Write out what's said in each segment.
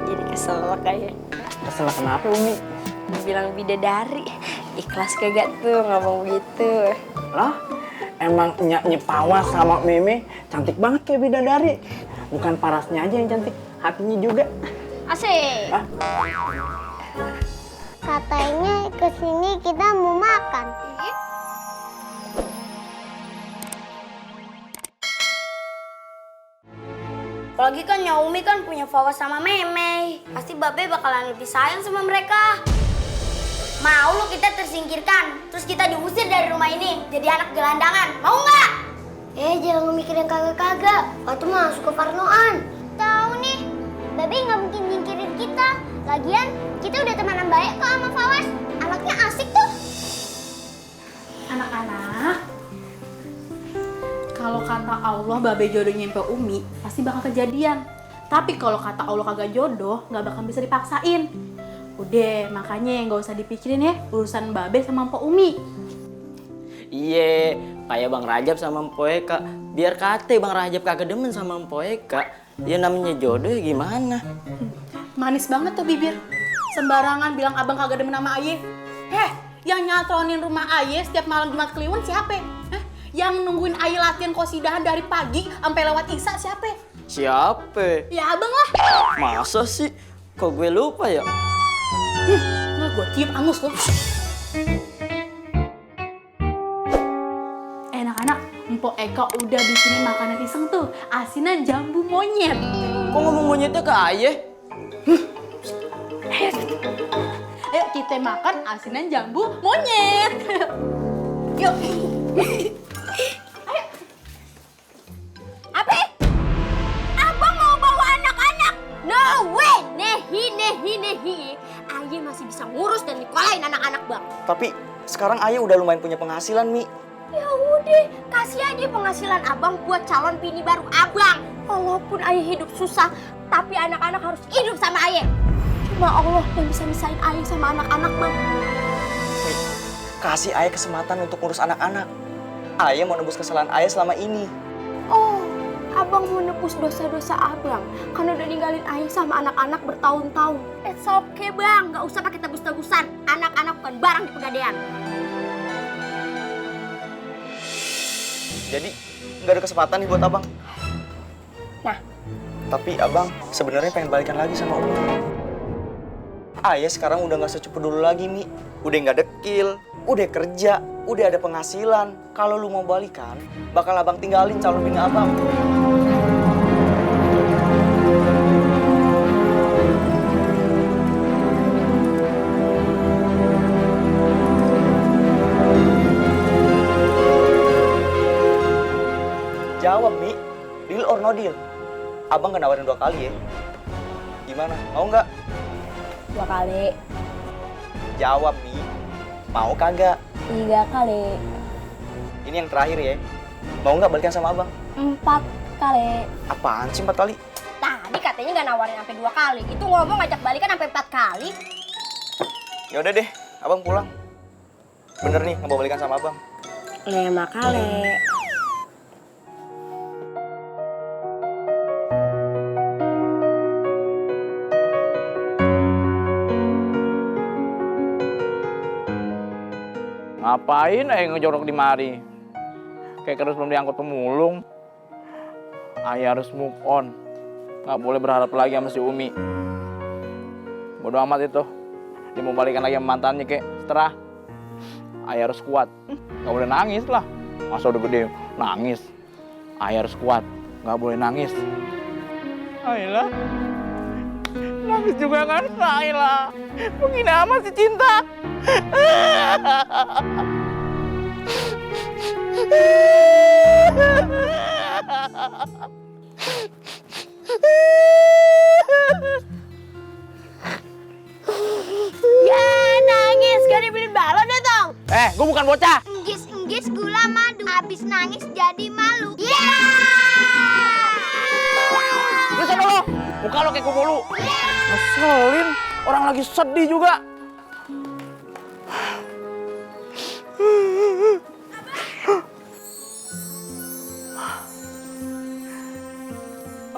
jadi kesel kayak. Kesel kenapa Umi? Dibilang bidadari. Ikhlas kagak tuh ngomong begitu. Lah, emang Nyak Pawas sama Meme cantik banget kayak bidadari. Bukan parasnya aja yang cantik, hatinya juga. Asik. Hah? Katanya kesini kita mau makan. Apalagi kan Naomi kan punya Fawas sama Meme. Pasti Babe bakalan lebih sayang sama mereka. Mau lu kita tersingkirkan, terus kita diusir dari rumah ini jadi anak gelandangan. Mau nggak? Jangan mikir yang kagak-kagak. Waktu mah suka parnoan. Tahu nih, Babe nggak mungkin nyingkirin kita. Lagian kita udah temenan baik kok sama Fawas. Anaknya asik tuh. Anak-anak, kalau kata Allah Babe jodoh nyampe Umi, pasti bakal kejadian. Tapi kalau kata Allah kagak jodoh, nggak bakal bisa dipaksain. Udah, makanya nggak usah dipikirin ya urusan Babe sama Mpok Umi. Iye, kayak Bang Rajab sama Mpok Eka. Biar kate Bang Rajab kagak demen sama Mpok Eka, ya namanya jodoh ya gimana? Manis banget tuh bibir. Sembarangan bilang abang kagak demen sama Aye. Yang nyatronin rumah Aye setiap malam Jumat Kliwon siapa? Yang nungguin Aye latihan qosidahan dari pagi sampai lewat Isya siapa? Siapa? Ya abang lah. Masa sih? Kok gue lupa ya? Nggak, gue tiup angus lu. Anak-anak, Mpok Eka udah bikinin makanan iseng tuh. Asinan jambu monyet. Kok ngomong monyetnya ke Aye? Ayo kita makan asinan jambu monyet. Yuk. Ayo. Apa? Abang mau bawa anak-anak? No way! Nehi. Aye masih bisa ngurus dan nikolain anak-anak bang. Tapi sekarang Ayah udah lumayan punya penghasilan, Mi. Ya udah, kasih aja penghasilan abang buat calon bini baru abang. Walaupun Ayah hidup susah, tapi anak-anak harus hidup sama Ayah. Cuma Allah yang bisa misahin Ayah sama anak-anak bang. Mi, kasih Ayah kesempatan untuk ngurus anak-anak. Ayah mau nebus kesalahan Ayah selama ini. Oh, abang mau nebus dosa-dosa abang karena udah ninggalin Ayah sama anak-anak bertahun-tahun. It's okay bang, nggak usah pakai tebus-tebusan. Anak-anak bukan barang di pegadaian. Jadi nggak ada kesempatan nih buat abang. Nah, tapi abang sebenarnya pengen balikan lagi sama Umi. Ayah sekarang udah nggak secupu dulu lagi, Mi. Udah nggak dekil, udah kerja, udah ada penghasilan. Kalau lu mau balikan, bakal abang tinggalin calon bini abang. Jawab, Mi. Deal or no deal? Abang gak nawarin 2 kali ya. Gimana? Mau nggak? 2 kali. Jawab, Mi. Mau kagak? 3 kali. Ini yang terakhir ya. Mau nggak balikan sama abang? 4 kali. Apaan sih 4 kali? tadi katanya nggak nawarin sampai 2 kali. Itu ngomong ngajak balikan sampai 4 kali. Ya udah deh, abang pulang. Bener nih, nggak mau balikan sama abang. 5 kali. Ngapain ngejorok di mari? Kayak terus belum diangkut pemulung. Ayah harus move on. Nggak boleh berharap lagi sama si Umi. Bodoh amat itu. Dia mau balikan lagi sama mantannya kayak seterah. Ayah harus kuat. Nggak boleh nangis lah. Masa udah gede nangis. Ayah harus kuat. Nggak boleh nangis. Ayla. Nangis juga kan Ayla. Begini amat si cinta. Ya nangis, gak dibeliin balon ya Tong? Gue bukan bocah. Enggis gula madu. Abis nangis jadi malu. Ya! Lu sana lo. Muka lo kayak kumulu. Ngeselin. Orang lagi sedih juga.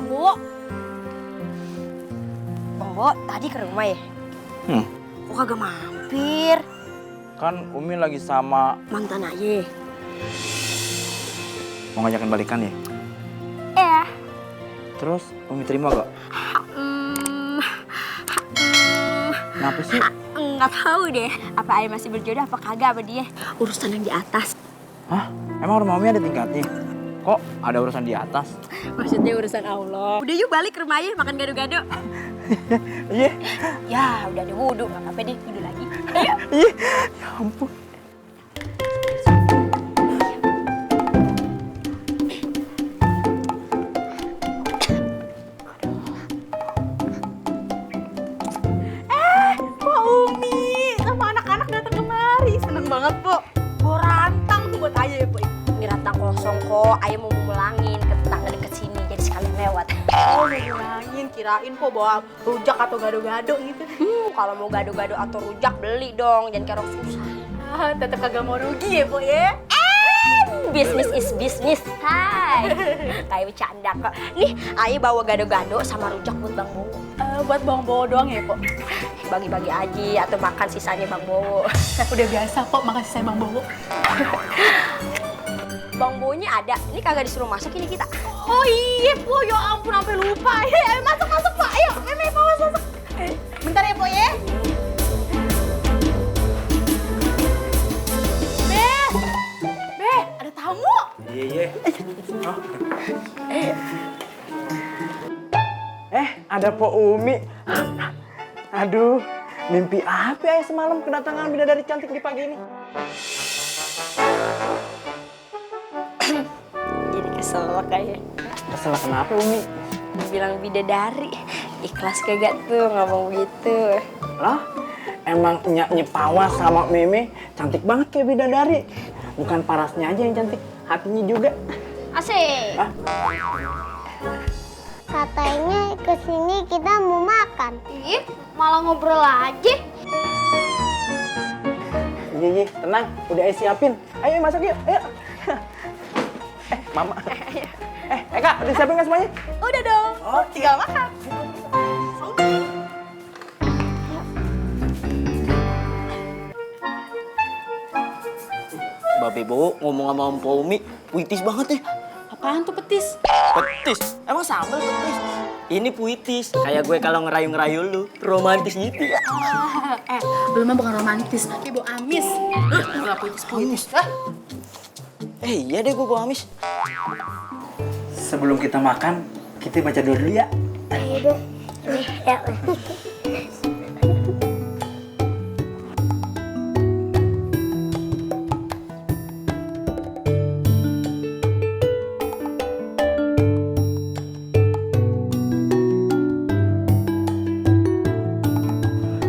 Bu, Bo tadi ke rumah ya? Kok kagak mampir? Kan Umi lagi sama Mantan aja. mau ngajakin balikan ya? Iya. Terus Umi terima gak? Kenapa sih? Nggak tahu deh. Apa Ayah masih berjodoh apa kagak sama dia? Urusan yang di atas. Hah? Emang rumah Umi ada tingkatnya? Kok ada urusan di atas? Maksudnya urusan Allah. Udah yuk balik ke rumah Ayah makan gado-gado. Iya. Ya udah ada wudhu nggak apa-apa deh tidur lagi. Iya. Ya ampun. Pak Umi sama anak-anak datang kemari. Seneng banget, Po. Bawa rantang buat Ayah ya, Po. Ini rantang kosong kok. Ayah mau mulangin ke tetangga deket sini jadi sekalian lewat. Oh, ngurangin, kirain Po bawa rujak atau gado-gado gitu. Kalau mau gado-gado atau rujak beli dong, jangan kayak orang susah. Ah, tetep kagak mau rugi ya, Po ya. Bisnis is bisnis. Hai. Kayak bercanda kok. Nih, Ayah bawa gado-gado sama rujak buat Bang Bowo. Buat Bang Bowo doang ya, Po. Bagi-bagi aja atau makan sisanya Bang Bowo. Udah biasa, Po, makasih saya Bang Bowo. Bang Bowonya ada. Ini kagak disuruh masuk ini kita. Oh iya, Po, ya ampun sampai lupa. Ayo masuk, Pak. Ayo, Meme masuk. Bentar ya, Po ya. Be, ada tamu. Iya. Ada Po Umi. Aduh, mimpi apa ya semalam kedatangan bidadari cantik di pagi ini? Jadi kesel kayak. Kesel kenapa Umi? Bilang bidadari. Ikhlas kagak tuh ngomong begitu. Lah, emang nyaknya Pawas sama Meme cantik banget kayak bidadari. Bukan parasnya aja yang cantik, hatinya juga. Asik. Hah? Katanya kesini kita mau makan. Ih, malah ngobrol aja. Iya, tenang, udah siapin. Ayo masuk yuk, ayo. Mama. Kak, udah siapin nggak semuanya? Udah dong. Oh, tinggal makan. Babe Bowo ngomong sama Mpo Umi, puitis banget ya. Apaan tuh petis? Petis? Emang sambal petis? Ini puitis. Kayak gue kalau ngerayu-ngerayu lu, romantis gitu ya. Belum mah bukan romantis, tapi bau amis. Enggak puitis. Iya deh gue bawa amis. Sebelum kita makan, kita baca doa dulu ya. Ayo deh. Nih, ya.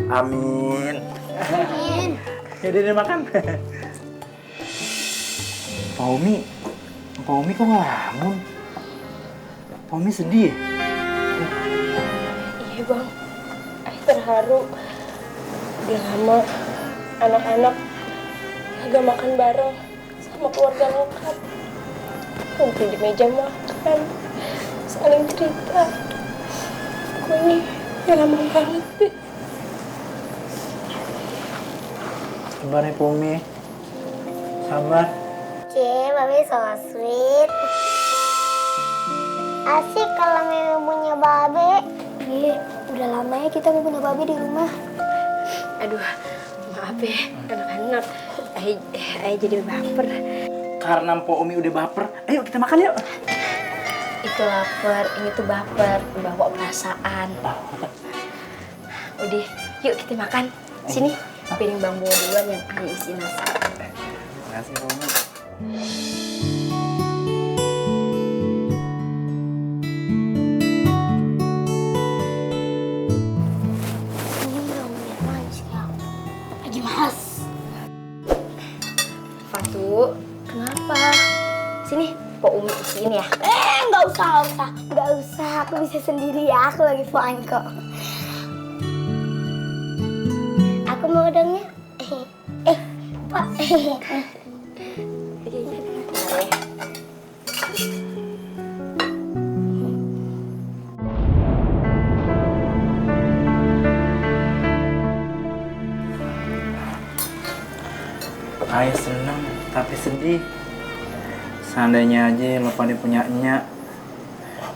Amin. Yaudah deh makan. Pak Umi kok ngelamun? Pak Umi sedih ya? Iya bang, Ayah terharu. Udah lama anak-anak agak makan bareng sama keluarga lengkap. Kumpul di meja makan, saling cerita. Pokoknya udah lama banget deh. Sabar ya Pak Umi. Sabar. Babe so sweet. Asik kalau Meme punya babe. Iya, udah lama ya kita gak punya babe di rumah. Aduh, maaf ya anak-anak. Ayah jadi baper. Karena Pak Umi udah baper, ayo kita makan yuk. Itu lapar, ini tuh baper, bawa perasaan. Udah, yuk kita makan. Sini, piring Bang Bowo duluan yang Ayah isi nasi. Makasih Pak Umi. Ini belum manis ya. Lagi malas. Fatu, kenapa? Sini, Pak Umi isiin ya. Nggak usah. Aku bisa sendiri ya. Aku lagi fine kok. Aku mau udangnya. Pak. Tapi sedih. Seandainya aja lo pada punya nyak,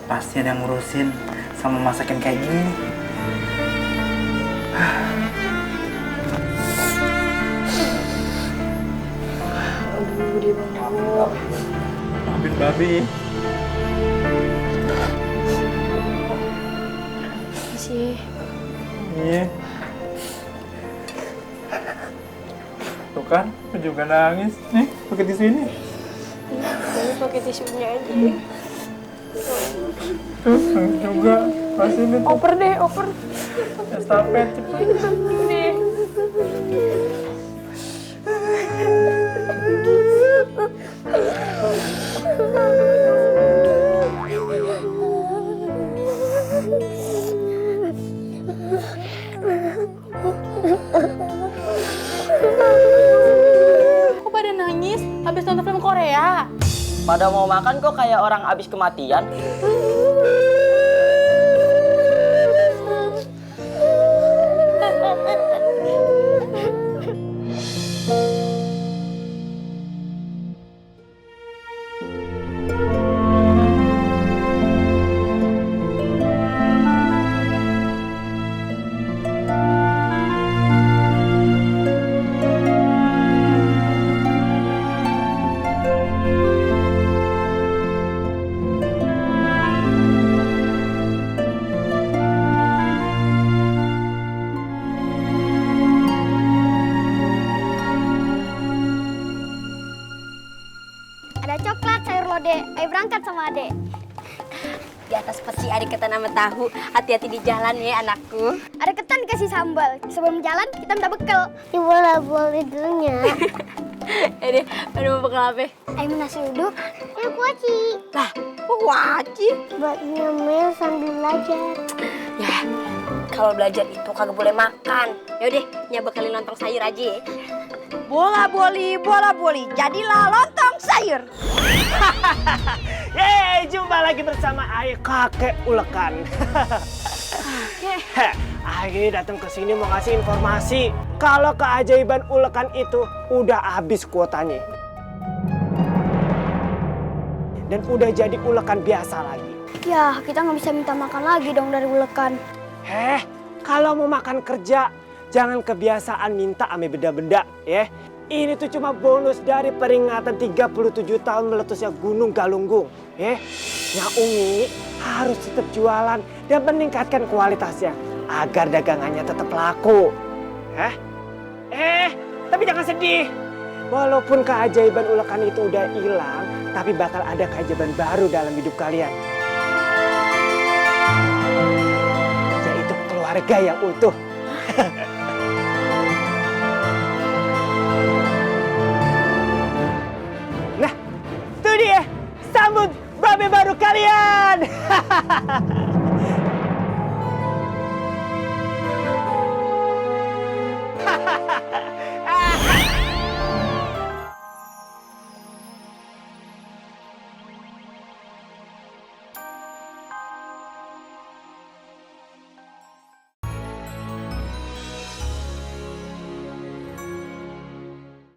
pasti ada yang ngurusin sama masakin kayak gini. Aduh, dia bangun. Maafin babi. Sih. Iya. Tuh kan, aku juga nangis. Nih, pakai tisu ini. Ini pakai tisunya aja. Tuh, nangis juga. Pas ini tuh. Oper deh, oper. Estafet, cepet. Nih. Kok pada nangis habis nonton film Korea? Pada mau makan kok kayak orang abis kematian. Ada coklat, sayur lodeh. Ayo berangkat sama adek. Di atas peti ada ketan sama tahu. Hati-hati di jalan ya anakku. Ada ketan dikasih sambal. Sebelum jalan kita minta bekal. Ya boleh dulunya. Ini baru mau bekal apa? Ayo nasi uduk. Ya kuaci. Lah, kok wajib? Buat nyemil sambil belajar. Ya, kalau belajar itu kagak boleh makan. Yaudah, bekalin lontong sayur aja ya. Bola boli, jadilah lontong sayur. Yeay, jumpa lagi bersama Aye kakek ulekan. Aye datang ke sini mau ngasih informasi kalau keajaiban ulekan itu udah habis kuotanya. Dan udah jadi ulekan biasa lagi. Ya, kita nggak bisa minta makan lagi dong dari ulekan. Kalau mau makan kerja, jangan kebiasaan minta ame benda-benda, ya. Ini tuh cuma bonus dari peringatan 37 tahun meletusnya Gunung Galunggung, ya. Nya Umi harus tetap jualan dan meningkatkan kualitasnya agar dagangannya tetap laku. Tapi jangan sedih. Walaupun keajaiban ulekan itu udah hilang, tapi bakal ada keajaiban baru dalam hidup kalian. Yaitu keluarga yang utuh. Nah, itu dia. Sambut babe baru kalian.